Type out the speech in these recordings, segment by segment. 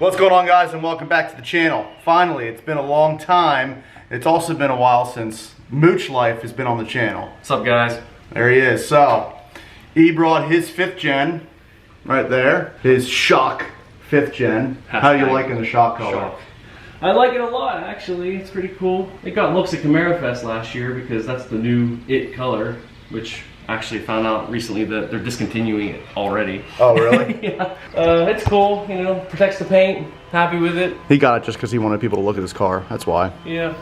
What's going on, guys, and welcome back to the channel. Finally, it's been a long time. It's also been a while since Mooch Life has been on the channel. What's up, guys? There he is. So, he brought his 5th gen right there. His Shock 5th gen. How are you liking the Shock color? Shock. I like it a lot, actually. It's pretty cool. It got looks at Camaro Fest last year because that's the new it color, which I actually found out recently that they're discontinuing it already. Oh, really? Yeah. It's cool, you know, protects the paint. Happy with it. He got it just because he wanted people to look at his car. That's why. Yeah,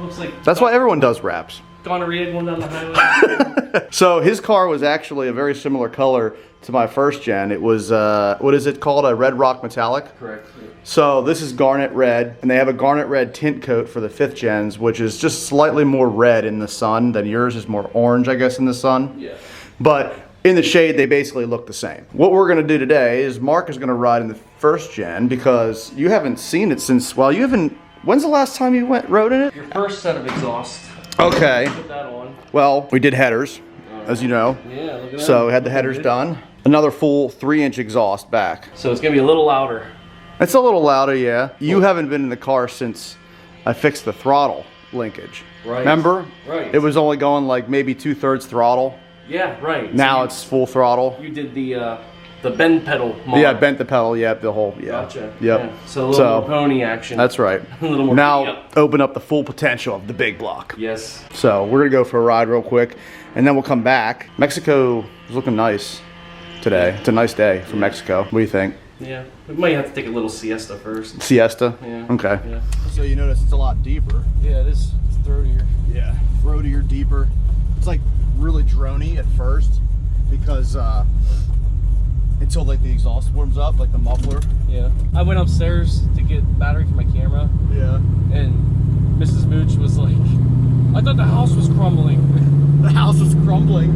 looks like... That's why everyone does wraps. Gonorrhea going down the highway. So his car was actually a very similar color to my 1st gen. It was, what is it called? A red rock metallic? Correct. Yeah. So this is garnet red, and they have a garnet red tint coat for the 5th gens, which is just slightly more red in the sun than yours is more orange, I guess, in the sun. Yeah. But in the shade, they basically look the same. What we're gonna do today is Mark is gonna ride in the 1st gen because you haven't seen it since, well, you haven't, when's the last time you rode in it? Your first set of exhaust. Okay. Put that on. Well, we did headers, as you know. Yeah, look at that. So we had the headers done. Another full 3-inch exhaust back. So it's gonna be a little louder. It's a little louder, yeah. You haven't been in the car since I fixed the throttle linkage. Right. Remember? Right. It was only going like maybe 2/3 throttle. Yeah, right. Now it's full throttle. You did the bend pedal model. Yeah, I bent the pedal, yeah, the whole, yeah. Gotcha. Yep. Yeah. So a little more pony action. That's right. A little more now open up the full potential of the big block. Yes. So we're gonna go for a ride real quick, and then we'll come back. Mexico is looking nice today. It's a nice day for Mexico. What do you think? Yeah. We might have to take a little siesta first. Siesta? Yeah. Okay. Yeah. So you notice it's a lot deeper. Yeah, it is. It's throatier. Yeah, throatier, deeper. It's like really droney at first because until like the exhaust warms up, like the muffler. Yeah. I went upstairs to get battery for my camera. Yeah. And Mrs. Mooch was like, I thought the house was crumbling. The house was crumbling.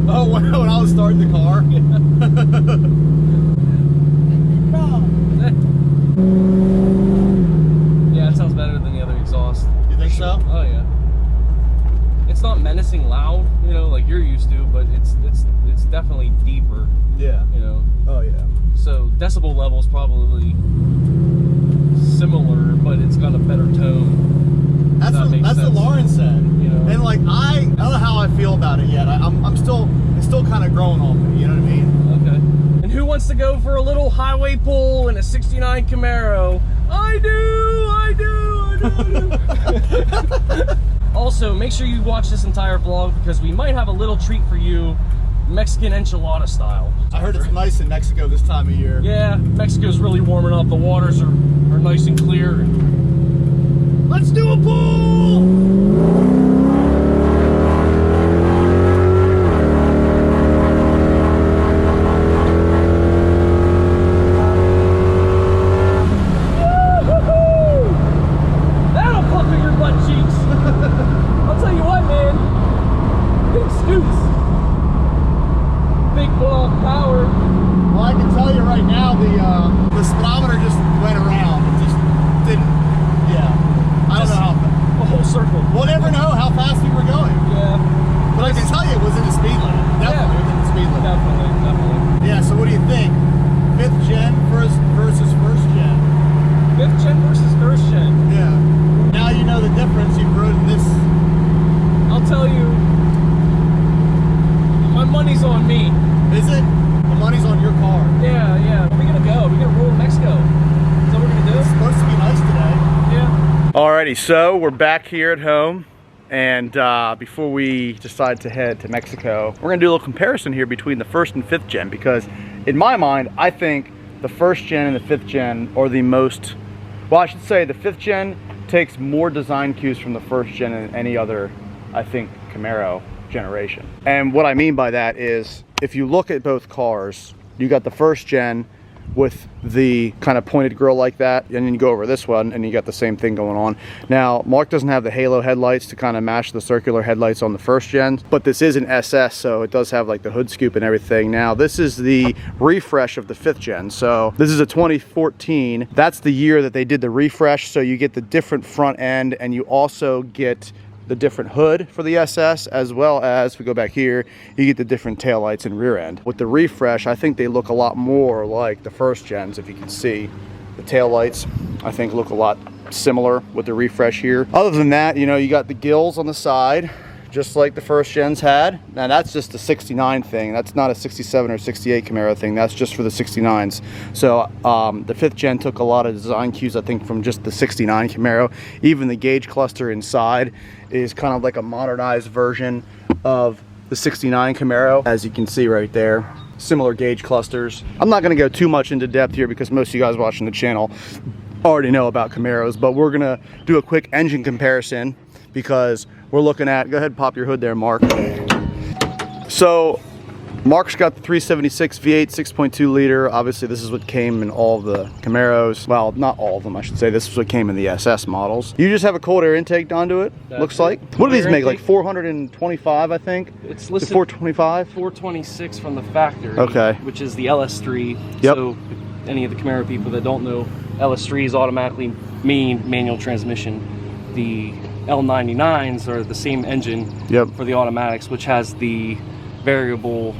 Oh, when I was starting the car. Yeah, it sounds better than the other exhaust. You think so? Oh yeah. It's not menacing loud, you know, like you're used to, but it's definitely deeper. Yeah. You know. Oh yeah. So decibel level is probably similar, but it's got a better tone. That's what Lauren said. You know. And like I don't know how I feel about it yet. It's still kind of growing on me. You know what I mean? Okay. And who wants to go for a little highway pull in a '69 Camaro? I do. Also, make sure you watch this entire vlog because we might have a little treat for you, Mexican enchilada style. I heard it's nice in Mexico this time of year. Yeah, Mexico's really warming up. The waters are nice and clear. Let's do a pull! The speedometer just went around. It just didn't, yeah. I don't know how. A whole circle. We'll never know how fast we were going. Yeah. But I can tell you it was in the speed limit. Definitely within the speed limit. Definitely. Yeah, so what do you think? 5th gen versus 1st gen? 5th gen versus 1st gen. Yeah. Now you know the difference. You've ridden this. I'll tell you, my money's on me. Is it? The money's on your car. Yeah. Where are we gonna go? We're gonna roll to Mexico. Is that what we're gonna do? It's supposed to be nice today. Yeah. Alrighty, so we're back here at home, and before we decide to head to Mexico, we're gonna do a little comparison here between the 1st and 5th gen because in my mind, I think the 1st gen and the 5th gen are the most, well, I should say the 5th gen takes more design cues from the 1st gen than any other, I think, Camaro generation. And what I mean by that is, if you look at both cars, you got the 1st gen with the kind of pointed grille like that, and then you go over this one and you got the same thing going on. Now, Mark doesn't have the halo headlights to kind of match the circular headlights on the 1st gen, but this is an SS, so it does have like the hood scoop and everything. Now, this is the refresh of the 5th gen, so this is a 2014. That's the year that they did the refresh, so you get the different front end, and you also get the different hood for the SS, as well as, if we go back here, you get the different taillights and rear end. With the refresh, I think they look a lot more like the 1st gens, if you can see The tail lights, I think, look a lot similar with the refresh here. Other than that, you know, you got the gills on the side, just like the first gens had. Now that's just a 69 thing. That's not a 67 or 68 Camaro thing. That's just for the 69s. So the 5th gen took a lot of design cues, I think, from just the 69 Camaro. Even the gauge cluster inside is kind of like a modernized version of the 69 Camaro, as you can see right there. Similar gauge clusters. I'm not going to go too much into depth here because most of you guys watching the channel already know about Camaros, but we're going to do a quick engine comparison because we're looking at, go ahead and pop your hood there, Mark. So Mark's got the 376 V8 6.2 liter. Obviously this is what came in all of the Camaros. Well, not all of them, I should say. This is what came in the SS models. You just have a cold air intake onto it, looks like. What do these make, like 425, I think? It's listed 425? 426 from the factory, okay, which is the LS3. Yep. So any of the Camaro people that don't know, LS3s automatically mean manual transmission. The L99s are the same engine for the automatics, which has the variable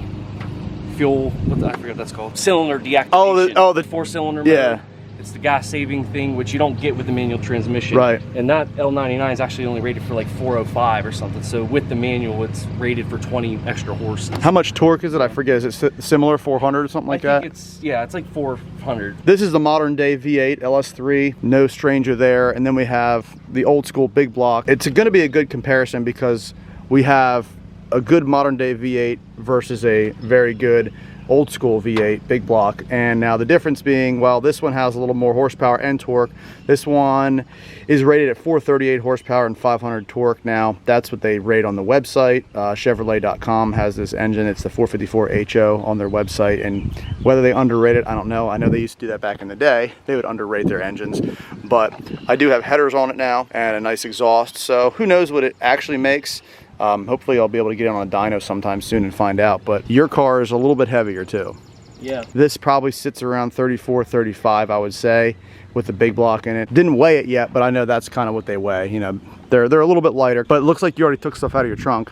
fuel, I forget what that's called, cylinder deactivation. Oh, the 4-cylinder motor. Yeah. It's the gas saving thing, which you don't get with the manual transmission. Right. And that L99 is actually only rated for like 405 or something. So with the manual, it's rated for 20 extra horses. How much torque is it? I forget. Is it similar, 400 or something like that? It's like 400. This is the modern day V8 LS3, no stranger there. And then we have the old school big block. It's going to be a good comparison because we have a good modern day V8 versus a very good old school V8 big block. And now the difference being, well, this one has a little more horsepower and torque. This one is rated at 438 horsepower and 500 torque. Now that's what they rate on the website. Chevrolet.com has this engine. It's the 454 HO on their website, and whether they underrate it, I don't know. I know they used to do that back in the day. They would underrate their engines, but I do have headers on it now and a nice exhaust, so who knows what it actually makes. Hopefully I'll be able to get on a dyno sometime soon and find out, but your car is a little bit heavier too. Yeah. This probably sits around 34, 35, I would say, with the big block in it. Didn't weigh it yet, but I know that's kind of what they weigh. You know, they're a little bit lighter, but it looks like you already took stuff out of your trunk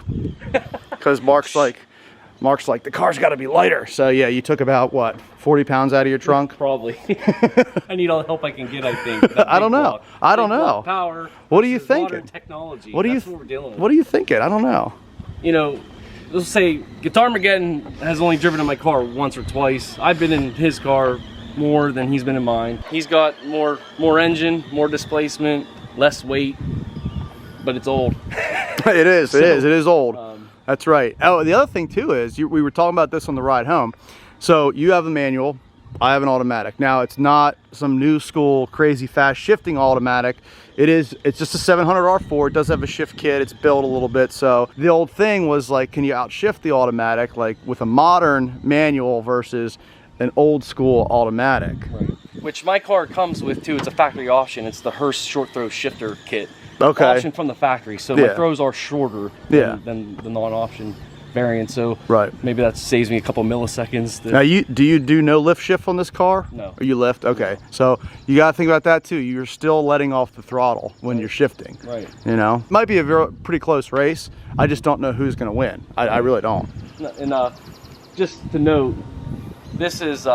because Mark's like, the car's got to be lighter. So yeah, you took about, what, 40 pounds out of your trunk? Probably. I need all the help I can get, I think. I don't know. I don't know. Power. What are you thinking? Modern technology. What we're dealing with. What are you thinking? I don't know. You know, let's say Guitarmageddon has only driven in my car once or twice. I've been in his car more than he's been in mine. He's got more engine, more displacement, less weight, but it's old. It is old. That's right. Oh, the other thing too is we were talking about this on the ride home. So you have a manual, I have an automatic. Now it's not some new school crazy fast shifting automatic. It's just a 700 R4. It does have a shift kit. It's built a little bit. So the old thing was like, can you outshift the automatic, like with a modern manual versus an old school automatic? Right. Which my car comes with too. It's a factory option. It's the Hurst short throw shifter kit. Okay. Option from the factory, so my throws are shorter than the non-option variant. So maybe that saves me a couple milliseconds. Now, do you do no lift shift on this car? No. Or you lift? Okay. So you got to think about that too. You're still letting off the throttle when you're shifting. Right. You know, might be a pretty close race. I just don't know who's going to win. I really don't. And just to note, this is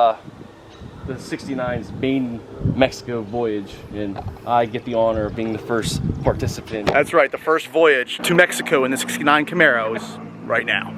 the 69's main Mexico voyage, and I get the honor of being the first participant. That's right, the first voyage to Mexico in the 69 Camaro is right now.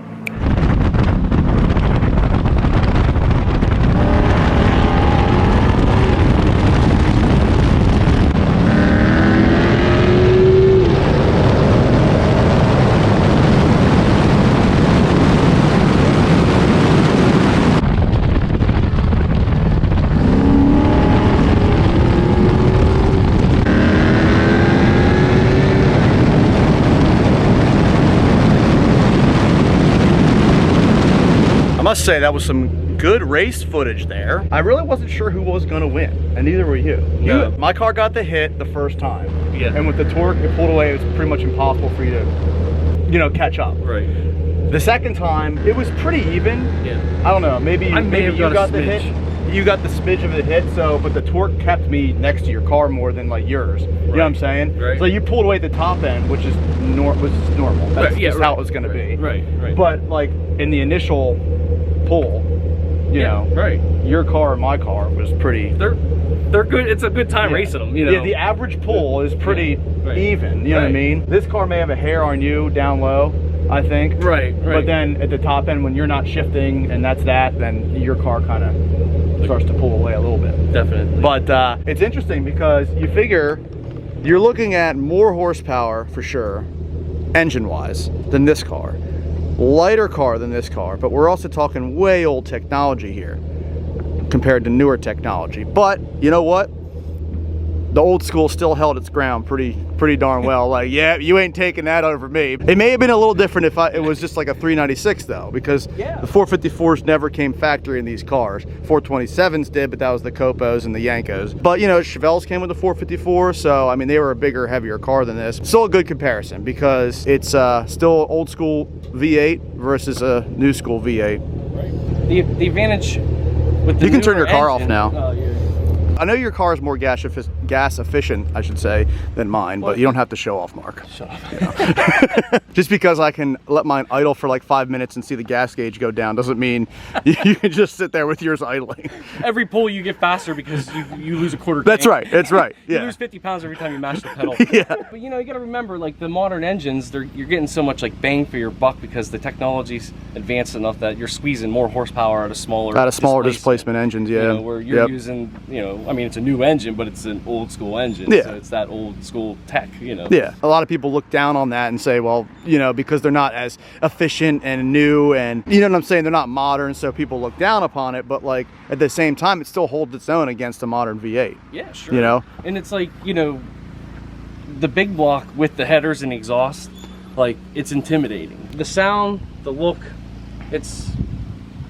I must say that was some good race footage there. I really wasn't sure who was going to win, and neither were you. No. My car got the hit the first time, and with the torque it pulled away, it was pretty much impossible for you to, you know, catch up. Right. The second time, it was pretty even. Yeah. I don't know, maybe you got the smidge. hit. You got the smidge of the hit, so, but the torque kept me next to your car more than like yours. You know what I'm saying? Right. So you pulled away at the top end, which is normal. That's just how it was going to be. Right. But like in the initial pull, you know, right. Your car and my car was pretty. They're good. It's a good time racing them. You know. Yeah, the average pull is pretty even. You know what I mean? This car may have a hair on you down low, I think. Right. But then at the top end, when you're not shifting and that's that, then your car kind of starts to pull away a little bit. Definitely. But it's interesting because you figure you're looking at more horsepower for sure, engine-wise, than this car. Lighter car than this car, but we're also talking way old technology here compared to newer technology. But you know what? The old school still held its ground pretty darn well. Like, yeah, you ain't taking that over me. It may have been a little different if it was just like a 396 though, because the 454s never came factory in these cars. 427s did, but that was the Copos and the Yankos. But you know, Chevelles came with the 454, so I mean, they were a bigger, heavier car than this. Still a good comparison because it's still old school V8 versus a new school V8. Right. The advantage with the you can turn your car engine, off now. I know your car is more gas efficient, I should say, than mine, but you don't have to show off, Mark. Shut up. You know? Just because I can let mine idle for like 5 minutes and see the gas gauge go down doesn't mean you can just sit there with yours idling. Every pull you get faster because you lose a quarter. That's right. That's right. Yeah. You lose 50 pounds every time you mash the pedal. Yeah. But you know, you got to remember, like the modern engines, you're getting so much like bang for your buck because the technology's advanced enough that you're squeezing more horsepower out of smaller displacement engines. Yeah. You know, where you're using, you know, I mean, it's a new engine, but it's an old school engine. Yeah. So it's that old school tech, you know. Yeah. A lot of people look down on that and say, well, you know, because they're not as efficient and new and, you know what I'm saying, they're not modern, so people look down upon it, but like at the same time, it still holds its own against a modern V8. Yeah, sure. You know? And it's like, you know, the big block with the headers and the exhaust, like, it's intimidating. The sound, the look,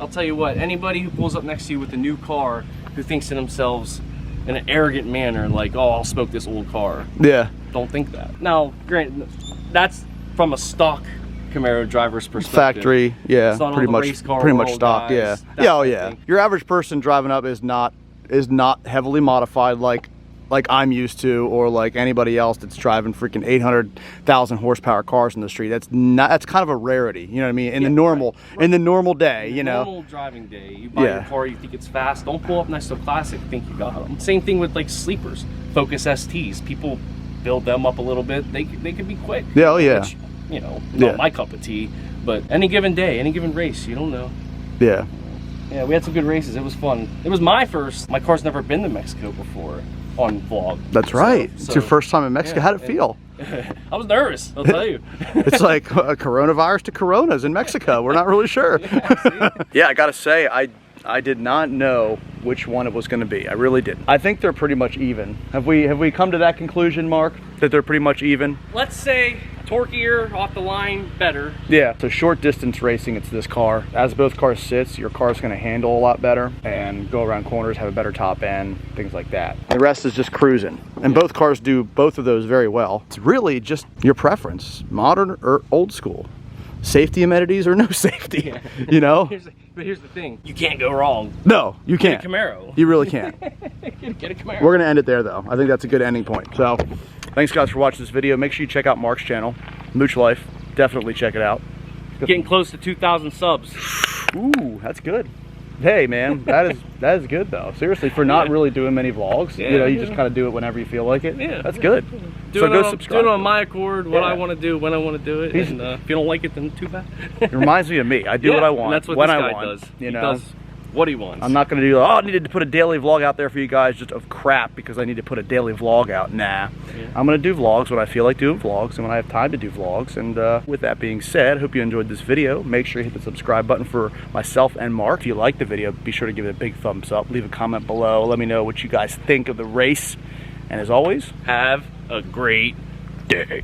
I'll tell you what, anybody who pulls up next to you with a new car who thinks to themselves in an arrogant manner, like, oh, I'll smoke this old car. Yeah. Don't think that. Now, granted, that's from a stock Camaro driver's perspective. Factory, yeah, pretty much stock, guys, yeah. Yeah, oh yeah. Your average person driving up is not heavily modified like I'm used to, or like anybody else that's driving freaking 800,000 horsepower cars in the street. That's kind of a rarity, you know what I mean? In the normal day, you know. Normal driving day, you buy your car, you think it's fast. Don't pull up next to a classic, think you got them. Same thing with like sleepers, Focus STs. People build them up a little bit. They could be quick. Yeah, oh yeah. Which, you know, not my cup of tea, but any given day, any given race, you don't know. Yeah. Yeah, we had some good races. It was fun. It was my first. My car's never been to Mexico before on vlog. That's right. It's your first time in Mexico. How'd it feel? I was nervous, I'll tell you. It's like a coronavirus to Coronas in Mexico. We're not really sure. Yeah, I gotta say, I did not know which one it was going to be. I really didn't. I think they're pretty much even. Have we come to that conclusion, Mark? That they're pretty much even? Let's say torquier, off the line, better. Yeah. So short distance racing, it's this car. As both cars sits, your car's going to handle a lot better and go around corners, have a better top end, things like that. The rest is just cruising. And both cars do both of those very well. It's really just your preference, modern or old school. Safety amenities or no safety, you know? But here's the thing, you can't go wrong. No, you can't. Get a Camaro. You really can't. Get a Camaro. We're gonna end it there though. I think that's a good ending point. So, thanks guys for watching this video. Make sure you check out Mark's channel, Mooch Life. Definitely check it out. Getting close to 2,000 subs. Ooh, that's good. Hey man, that is good though. Seriously, for not really doing many vlogs, you know, you just kind of do it whenever you feel like it. Yeah, that's good. So go subscribe. Do it on my accord, what I want to do, when I want to do it. And if you don't like it, then too bad. It reminds me of me. I do what I want. And that's what when this I guy want. does. You know, he does what he wants. I'm not going to do, oh, I needed to put a daily vlog out there for you guys just of crap because I need to put a daily vlog out. Nah. I'm going to do vlogs when I feel like doing vlogs and when I have time to do vlogs. And with that being said, I hope you enjoyed this video. Make sure you hit the subscribe button for myself and Mark. If you like the video, be sure to give it a big thumbs up. Leave a comment below. Let me know what you guys think of the race. And as always, have a great day.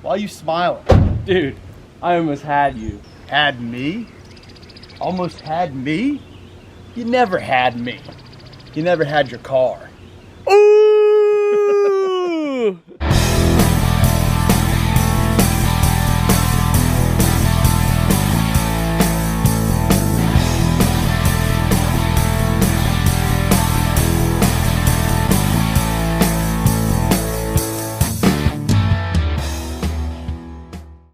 Why are you smiling? Dude, I almost had you. Had me? Almost had me? You never had me. You never had your car. Ooh!